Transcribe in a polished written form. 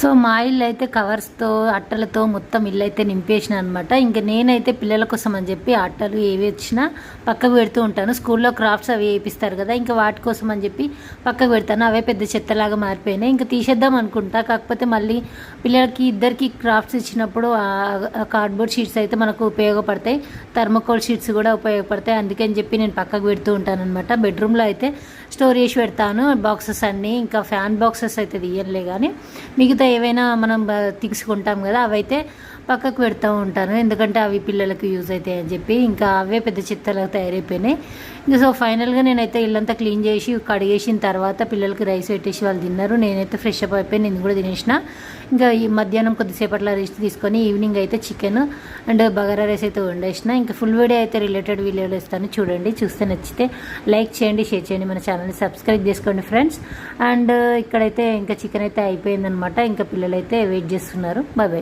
So మా ఇల్లు అయితే కవర్స్తో అట్టలతో మొత్తం ఇల్లు అయితే నింపేసిన అనమాట. ఇంకా నేనైతే పిల్లల కోసం అని చెప్పి అట్టలు ఏవి వచ్చినా పక్కకు పెడుతూ ఉంటాను. స్కూల్లో క్రాఫ్ట్స్ అవి వేయిస్తారు కదా, ఇంకా వాటి కోసం అని చెప్పి పక్కకు పెడతాను. అవే పెద్ద చెత్తలాగా మారిపోయినాయి. ఇంకా తీసేద్దాం అనుకుంటా, కాకపోతే మళ్ళీ పిల్లలకి ఇద్దరికి క్రాఫ్ట్స్ ఇచ్చినప్పుడు కార్డ్బోర్డ్ షీట్స్ అయితే మనకు ఉపయోగపడతాయి, థర్మోకోల్ షీట్స్ కూడా ఉపయోగపడతాయి. అందుకని చెప్పి నేను పక్కకు పెడుతూ ఉంటాను అనమాట. బెడ్రూమ్లో అయితే స్టోర్ చేసి పెడతాను బాక్సెస్ అన్నీ. ఇంకా ఫ్యాన్ బాక్సెస్ అయితే తీయలే, కానీ మిగతా ఏవైనా మనం తీసుకుంటాం కదా అవైతే పక్కకు పెడుతూ ఉంటాను, ఎందుకంటే అవి పిల్లలకు యూజ్ అవుతాయి అని చెప్పి. ఇంకా అవే పెద్ద చిత్తలు తయారైపోయినాయి. ఇంకా సో ఫైనల్గా నేనైతే ఇల్లంతా క్లీన్ చేసి కడిగేసిన తర్వాత పిల్లలకి రైస్ పెట్టేసి వాళ్ళు తిన్నారు. నేనైతే ఫ్రెష్ అప్ అయిపోయి నేను కూడా తినేసిన. ఇంకా ఈ మధ్యాహ్నం కొద్దిసేపట్లో రెస్ట్ తీసుకొని ఈవినింగ్ అయితే చికెన్ అండ్ బగారా రైస్ అయితే వండేసిన. ఇంకా ఫుల్ వీడియో అయితే రిలేటెడ్ వీడియోలు ఇస్తాను, చూడండి. చూస్తే నచ్చితే లైక్ చేయండి, షేర్ చేయండి, మన ఛానల్ని సబ్స్క్రైబ్ చేసుకోండి ఫ్రెండ్స్. అండ్ ఇక్కడైతే ఇంకా చికెన్ అయితే అయిపోయిందనమాట. ఇంకా పిల్లలు అయితే వెయిట్ చేస్తున్నారు. Bye bye.